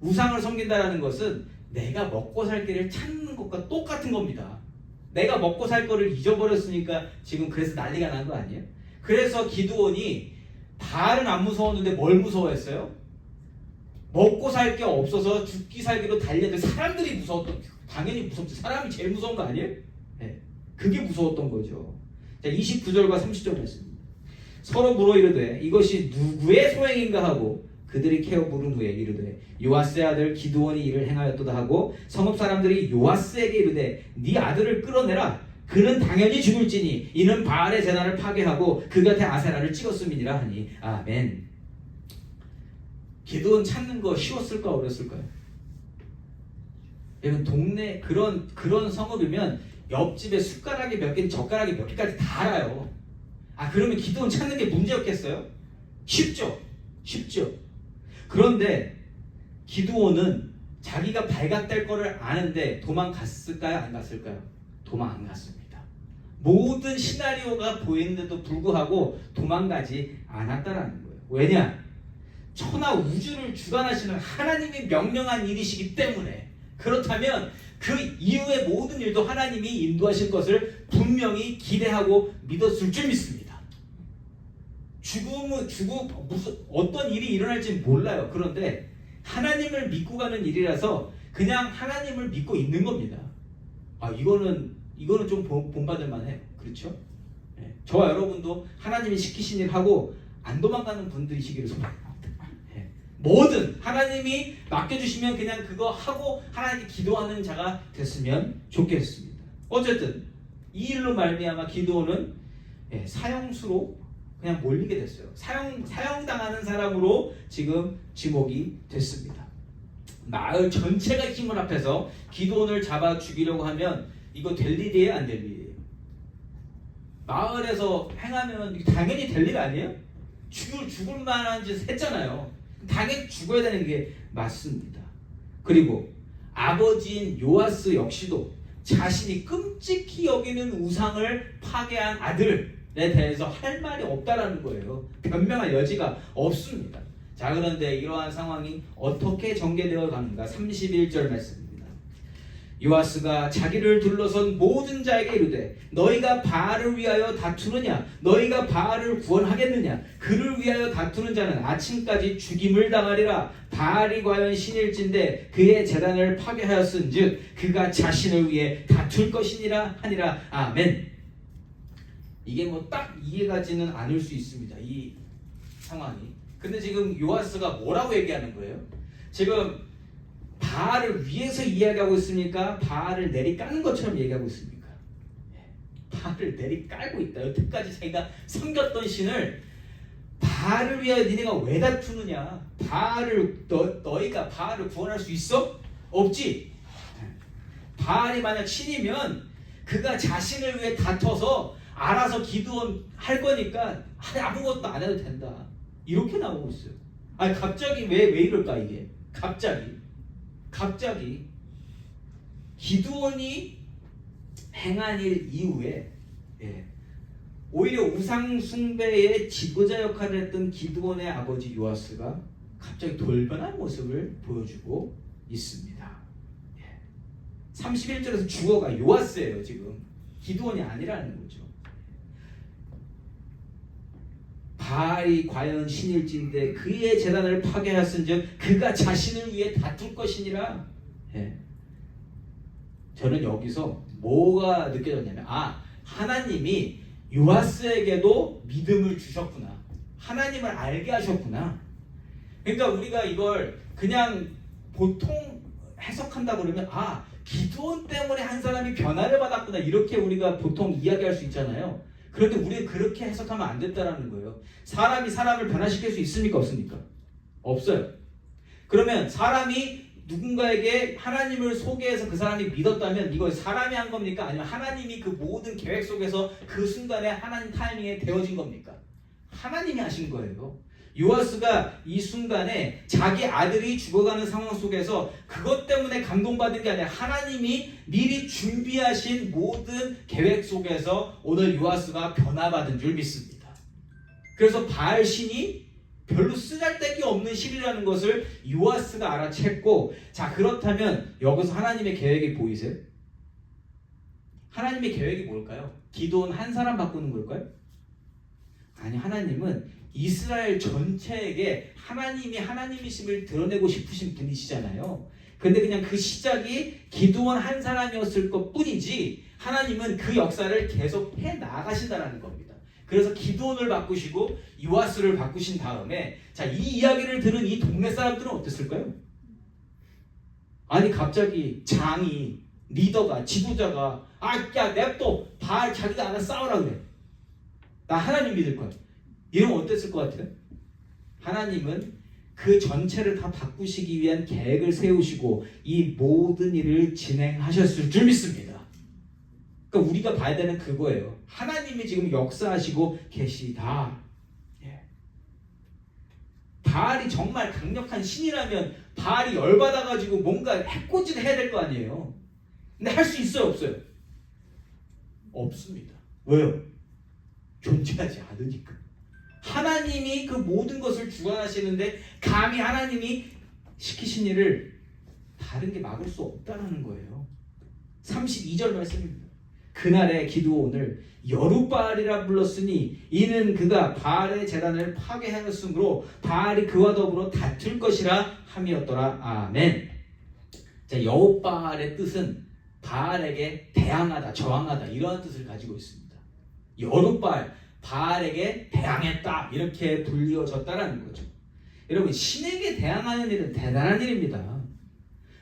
우상을 섬긴다라는 것은 내가 먹고 살 길을 찾는 것과 똑같은 겁니다. 내가 먹고 살 거를 잊어버렸으니까 지금 그래서 난리가 난 거 아니에요? 그래서 기드온이 바알은 안 무서웠는데 뭘 무서워했어요? 먹고 살 게 없어서 죽기 살기로 달려들 사람들이 무서웠던, 당연히 무섭지. 사람이 제일 무서운 거 아니에요? 네, 그게 무서웠던 거죠. 자, 29절과 30절 말씀입니다. 서로 물어 이르되 이것이 누구의 소행인가 하고 그들이 캐어 물은 후에 이르되 요아스의 아들 기드온이 이를 행하였도다 하고 성읍 사람들이 요아스에게 이르되 네 아들을 끌어내라. 그는 당연히 죽을지니 이는 바알의 제단을 파괴하고 그 곁에 아세라를 찍었음이니라 하니. 아멘. 기드온 찾는 거 쉬웠을까 어렸을까요? 여러분, 동네 그런 성읍이면 옆집에 숟가락이 몇 개, 젓가락이 몇 개까지 다 알아요. 그러면 기드온 찾는 게 문제였겠어요? 쉽죠. 그런데 기드온은 자기가 발각될 거를 아는데 도망갔을까요? 안 갔을까요? 도망 안 갔습니다. 모든 시나리오가 보이는데도 불구하고 도망가지 않았다라는 거예요. 왜냐? 천하 우주를 주관하시는 하나님이 명령한 일이시기 때문에. 그렇다면 그 이후의 모든 일도 하나님이 인도하실 것을 분명히 기대하고 믿었을 줄 믿습니다. 무슨 어떤 일이 일어날지 몰라요. 그런데 하나님을 믿고 가는 일이라서 그냥 하나님을 믿고 있는 겁니다. 이거는 좀 본받을 만해요. 그렇죠? 네. 저와 여러분도 하나님이 시키신 일 하고 안 도망가는 분들이시기를 소망합니다. 네. 뭐든 하나님이 맡겨주시면 그냥 그거 하고 하나님께 기도하는 자가 됐으면 좋겠습니다. 어쨌든 이 일로 말미암아 기드온은 사형수로 그냥 몰리게 됐어요. 사형당하는 사람으로 지금 지목이 됐습니다. 마을 전체가 힘을 합해서 기드온을 잡아 죽이려고 하면 이거 될 일이에요, 안 될 일이에요? 마을에서 행하면 당연히 될 일 아니에요? 죽을 만한 짓 했잖아요. 당연히 죽어야 되는 게 맞습니다. 그리고 아버지인 요아스 역시도 자신이 끔찍히 여기는 우상을 파괴한 아들에 대해서 할 말이 없다라는 거예요. 변명할 여지가 없습니다. 자, 그런데 이러한 상황이 어떻게 전개되어 가는가? 31절 말씀입니다. 요아스가 자기를 둘러선 모든 자에게 이르되 너희가 바알을 위하여 다투느냐? 너희가 바알을 구원하겠느냐? 그를 위하여 다투는 자는 아침까지 죽임을 당하리라. 바알이 과연 신일진데 그의 제단을 파괴하였은즉 그가 자신을 위해 다툴 것이니라 하니라. 아멘. 이게 뭐 딱 이해가지는 않을 수 있습니다. 이 상황이. 근데 지금 요아스가 뭐라고 얘기하는 거예요? 지금 바알을 위해서 이야기하고 있습니까? 바알을 내리까는 것처럼 얘기하고 있습니까? 바알을 내리깔고 있다. 여태까지 자기가 섬겼던 신을 바알을 위하여 니네가 왜 다투느냐? 너희가 바알을 구원할 수 있어? 없지. 바알이 만약 신이면 그가 자신을 위해 다퉈서 알아서 기드온 할 거니까 아무것도 안 해도 된다. 이렇게 나오고 있어요. 아니 갑자기 왜 이럴까 이게? 갑자기 기드온이 행한 일 이후에 오히려 우상 숭배의 지도자 역할을 했던 기드온의 아버지 요아스가 갑자기 돌변한 모습을 보여주고 있습니다. 31절에서 주어가 요아스예요. 지금 기드온이 아니라는 거죠. 바알이 과연 신일진데 그의 제단을 파괴하였은즉 그가 자신을 위해 다툴 것이니라. 저는 여기서 뭐가 느껴졌냐면 하나님이 요아스에게도 믿음을 주셨구나. 하나님을 알게 하셨구나. 그러니까 우리가 이걸 그냥 보통 해석한다 그러면 기드온 때문에 한 사람이 변화를 받았구나 이렇게 우리가 보통 이야기할 수 있잖아요. 그런데 우리는 그렇게 해석하면 안 된다는 거예요. 사람이 사람을 변화시킬 수 있습니까? 없습니까? 없어요. 그러면 사람이 누군가에게 하나님을 소개해서 그 사람이 믿었다면 이걸 사람이 한 겁니까? 아니면 하나님이 그 모든 계획 속에서 그 순간에 하나님 타이밍에 되어진 겁니까? 하나님이 하신 거예요. 요아스가 이 순간에 자기 아들이 죽어가는 상황 속에서 그것 때문에 감동받은 게 아니라 하나님이 미리 준비하신 모든 계획 속에서 오늘 요아스가 변화받은 줄 믿습니다. 그래서 바알 신이 별로 쓰잘데기 없는 신이라는 것을 요아스가 알아챘고, 자 그렇다면 여기서 하나님의 계획이 보이세요? 하나님의 계획이 뭘까요? 기드온 한 사람 바꾸는 걸까요? 아니, 하나님은 이스라엘 전체에게 하나님이 하나님이심을 드러내고 싶으신 분이시잖아요. 근데 그냥 그 시작이 기드온 한 사람이었을 것 뿐이지 하나님은 그 역사를 계속 해 나가신다는 겁니다. 그래서 기드온을 바꾸시고 요아스를 바꾸신 다음에 자, 이 이야기를 들은 이 동네 사람들은 어땠을까요? 아니 갑자기 장이, 리더가, 지도자가 야 냅둬, 바알 자기가 알아서 싸우라 그래. 나 하나님 믿을 거야. 이러면 어땠을 것 같아요? 하나님은 그 전체를 다 바꾸시기 위한 계획을 세우시고 이 모든 일을 진행하셨을 줄 믿습니다. 그러니까 우리가 봐야 되는 그거예요. 하나님이 지금 역사하시고 계시다. 바알이 정말 강력한 신이라면 바알이 열받아가지고 뭔가 해코지를 해야 될 거 아니에요. 근데 할 수 있어요, 없어요? 없습니다. 왜요? 존재하지 않으니까. 하나님이 그 모든 것을 주관하시는데 감히 하나님이 시키신 일을 다른 게 막을 수 없다라는 거예요. 32절 말씀입니다. 그날의 기드온을 여룻바알이라 불렀으니 이는 그가 바알의 제단을 파괴하였으므로 바알이 그와 더불어 다툴 것이라 함이었더라. 아멘. 자, 여룻바알의 뜻은 바알에게 대항하다, 저항하다 이러한 뜻을 가지고 있습니다. 여룻바알, 바알에게 대항했다 이렇게 불리워졌다라는 거죠. 여러분, 신에게 대항하는 일은 대단한 일입니다.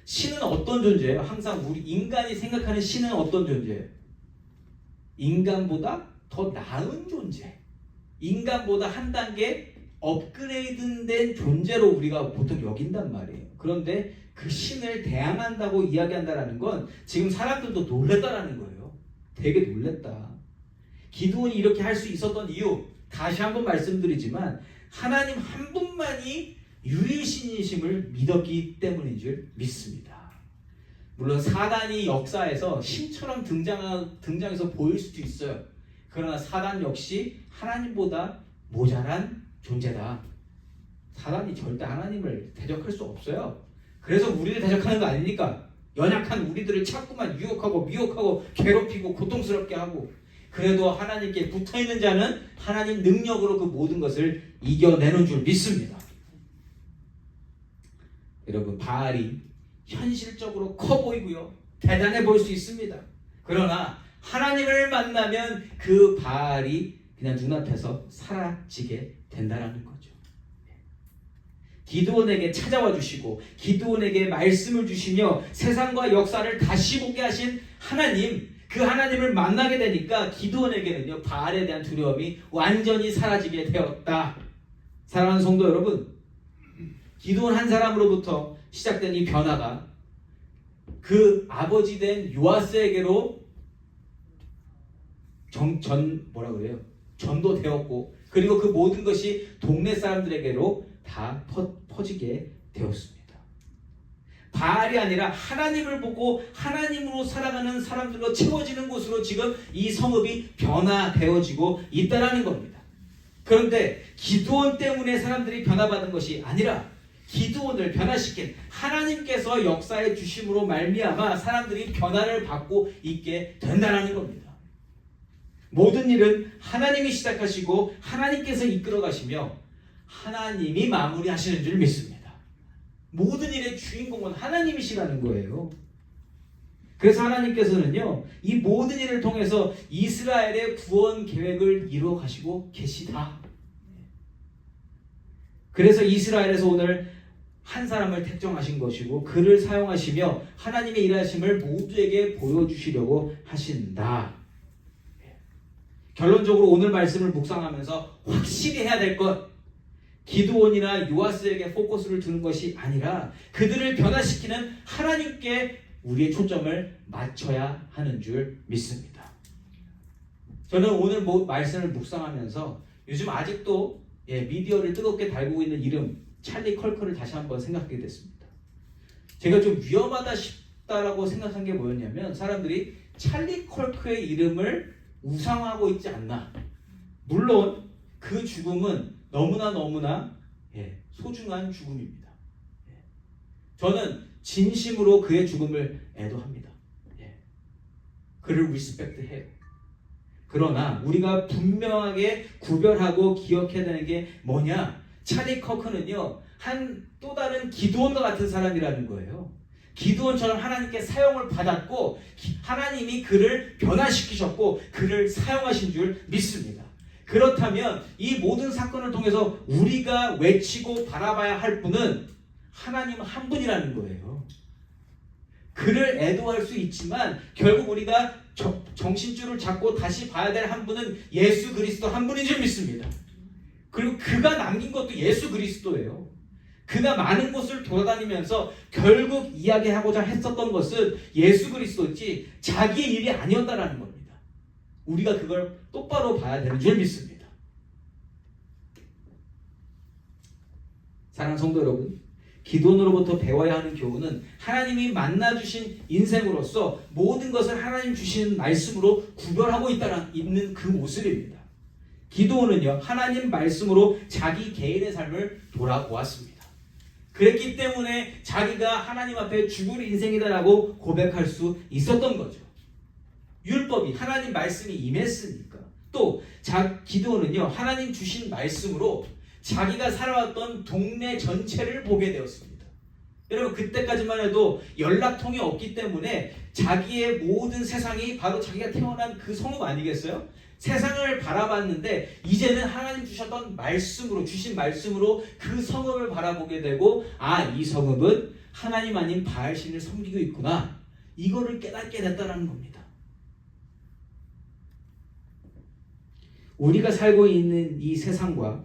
신은 어떤 존재예요? 항상 우리 인간이 생각하는 신은 어떤 존재예요? 인간보다 더 나은 존재, 인간보다 한 단계 업그레이드된 존재로 우리가 보통 여긴단 말이에요. 그런데 그 신을 대항한다고 이야기한다라는 건 지금 사람들도 놀랬다라는 거예요. 되게 놀랬다. 기드온이 이렇게 할 수 있었던 이유, 다시 한번 말씀드리지만 하나님 한 분만이 유일신이심을 믿었기 때문인 줄 믿습니다. 물론 사단이 역사에서 신처럼 등장해서 보일 수도 있어요. 그러나 사단 역시 하나님보다 모자란 존재다. 사단이 절대 하나님을 대적할 수 없어요. 그래서 우리를 대적하는 거 아닙니까? 연약한 우리들을 자꾸만 유혹하고 미혹하고 괴롭히고 고통스럽게 하고, 그래도 하나님께 붙어있는 자는 하나님 능력으로 그 모든 것을 이겨내는 줄 믿습니다. 여러분, 바알이 현실적으로 커 보이고요, 대단해 보일 수 있습니다. 그러나 하나님을 만나면 그 바알이 그냥 눈앞에서 사라지게 된다는 거죠. 기드온에게 찾아와 주시고 기드온에게 말씀을 주시며 세상과 역사를 다시 보게 하신 하나님, 그 하나님을 만나게 되니까 기드온에게는요, 바알에 대한 두려움이 완전히 사라지게 되었다. 사랑하는 성도 여러분, 기드온 한 사람으로부터 시작된 이 변화가 그 아버지 된 요아스에게로 전도되었고, 그리고 그 모든 것이 동네 사람들에게로 다 퍼지게 되었습니다. 바알이 아니라 하나님을 보고 하나님으로 살아가는 사람들로 채워지는 곳으로 지금 이 성읍이 변화되어지고 있다는 겁니다. 그런데 기드온 때문에 사람들이 변화받은 것이 아니라 기드온을 변화시킨 하나님께서 역사해 주심으로 말미암아 사람들이 변화를 받고 있게 된다는 겁니다. 모든 일은 하나님이 시작하시고 하나님께서 이끌어 가시며 하나님이 마무리하시는 줄 믿습니다. 모든 일의 주인공은 하나님이시라는 거예요. 그래서 하나님께서는요, 이 모든 일을 통해서 이스라엘의 구원 계획을 이루어 가시고 계시다. 그래서 이스라엘에서 오늘 한 사람을 택정하신 것이고 그를 사용하시며 하나님의 일하심을 모두에게 보여주시려고 하신다. 결론적으로 오늘 말씀을 묵상하면서 확실히 해야 될 것, 기드온이나 요아스에게 포커스를 두는 것이 아니라 그들을 변화시키는 하나님께 우리의 초점을 맞춰야 하는 줄 믿습니다. 저는 오늘 말씀을 묵상하면서 요즘 아직도 미디어를 뜨겁게 달구고 있는 이름 찰리 컬커를 다시 한번 생각하게 됐습니다. 제가 좀 위험하다 싶다라고 생각한 게 뭐였냐면, 사람들이 찰리 컬커의 이름을 우상화하고 있지 않나. 물론 그 죽음은 너무나 소중한 죽음입니다. 저는 진심으로 그의 죽음을 애도합니다. 그를 리스펙트해요. 그러나 우리가 분명하게 구별하고 기억해야 되는 게 뭐냐? 찰리 커크는요, 또 다른 기드온과 같은 사람이라는 거예요. 기드온처럼 하나님께 사용을 받았고 하나님이 그를 변화시키셨고 그를 사용하신 줄 믿습니다. 그렇다면 이 모든 사건을 통해서 우리가 외치고 바라봐야 할 분은 하나님 한 분이라는 거예요. 그를 애도할 수 있지만 결국 우리가 정신줄을 잡고 다시 봐야 될 한 분은 예수 그리스도 한 분인 줄 믿습니다. 그리고 그가 남긴 것도 예수 그리스도예요. 그가 많은 곳을 돌아다니면서 결국 이야기하고자 했었던 것은 예수 그리스도지 자기의 일이 아니었다라는 겁니다. 우리가 그걸 똑바로 봐야 되는 줄 믿습니다. 사랑하는 성도 여러분, 기도원으로부터 배워야 하는 교훈은 하나님이 만나주신 인생으로서 모든 것을 하나님 주신 말씀으로 구별하고 있는 그 모습입니다. 기도원은요, 하나님 말씀으로 자기 개인의 삶을 돌아보았습니다. 그랬기 때문에 자기가 하나님 앞에 죽을 인생이다라고 고백할 수 있었던 거죠. 율법이 하나님 말씀이 임했으니까. 또 기도원은요, 하나님 주신 말씀으로 자기가 살아왔던 동네 전체를 보게 되었습니다. 여러분, 그때까지만 해도 연락통이 없기 때문에 자기의 모든 세상이 바로 자기가 태어난 그 성읍 아니겠어요? 세상을 바라봤는데 이제는 하나님 주셨던 말씀으로, 주신 말씀으로 그 성읍을 바라보게 되고, 아, 이 성읍은 하나님 아닌 바알신을 섬기고 있구나, 이거를 깨닫게 됐다는 겁니다. 우리가 살고 있는 이 세상과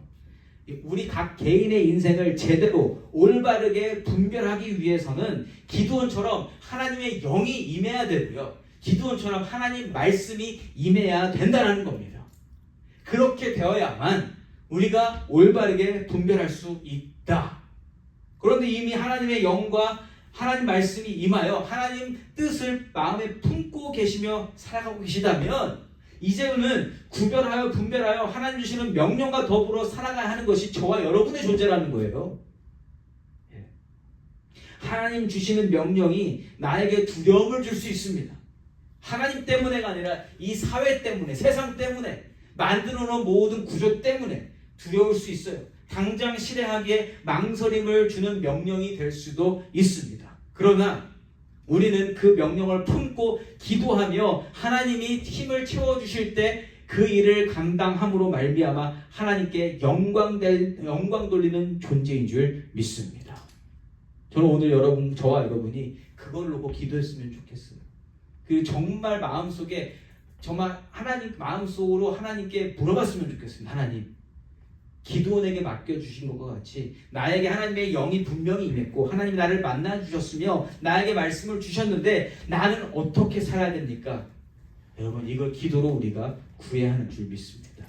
우리 각 개인의 인생을 제대로 올바르게 분별하기 위해서는 기드온처럼 하나님의 영이 임해야 되고요, 기드온처럼 하나님 말씀이 임해야 된다는 겁니다. 그렇게 되어야만 우리가 올바르게 분별할 수 있다. 그런데 이미 하나님의 영과 하나님 말씀이 임하여 하나님 뜻을 마음에 품고 계시며 살아가고 계시다면, 이제는 구별하여 분별하여 하나님 주시는 명령과 더불어 살아가야 하는 것이 저와 여러분의 존재라는 거예요. 하나님 주시는 명령이 나에게 두려움을 줄 수 있습니다. 하나님 때문에가 아니라 이 사회 때문에, 세상 때문에, 만들어 놓은 모든 구조 때문에 두려울 수 있어요. 당장 실행하기에 망설임을 주는 명령이 될 수도 있습니다. 그러나 우리는 그 명령을 품고 기도하며 하나님이 힘을 채워주실 때 그 일을 감당함으로 말미암아 하나님께 영광 돌리는 존재인 줄 믿습니다. 저는 오늘 저와 여러분이 그걸 놓고 기도했으면 좋겠어요. 그 정말 마음속에, 정말 마음속으로 하나님께 물어봤으면 좋겠습니다. 하나님, 기드온에게 맡겨주신 것과 같이 나에게 하나님의 영이 분명히 임했고 하나님이 나를 만나주셨으며 나에게 말씀을 주셨는데 나는 어떻게 살아야 됩니까? 여러분, 이걸 기도로 우리가 구해야 하는 줄 믿습니다.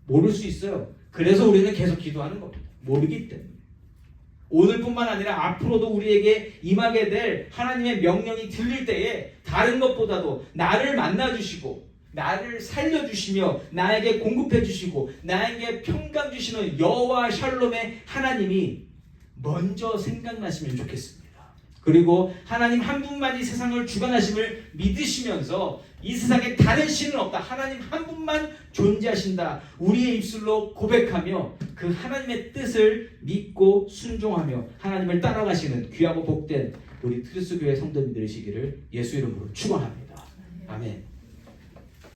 모를 수 있어요. 그래서 우리는 계속 기도하는 겁니다. 모르기 때문에. 오늘뿐만 아니라 앞으로도 우리에게 임하게 될 하나님의 명령이 들릴 때에 다른 것보다도 나를 만나주시고 나를 살려주시며 나에게 공급해주시고 나에게 평강 주시는 여호와 샬롬의 하나님이 먼저 생각나시면 좋겠습니다. 그리고 하나님 한 분만이 세상을 주관하심을 믿으시면서 이 세상에 다른 신은 없다, 하나님 한 분만 존재하신다, 우리의 입술로 고백하며 그 하나님의 뜻을 믿고 순종하며 하나님을 따라가시는 귀하고 복된 우리 트루스 교회 성도님들 되시기를 예수 이름으로 축원합니다. 아멘.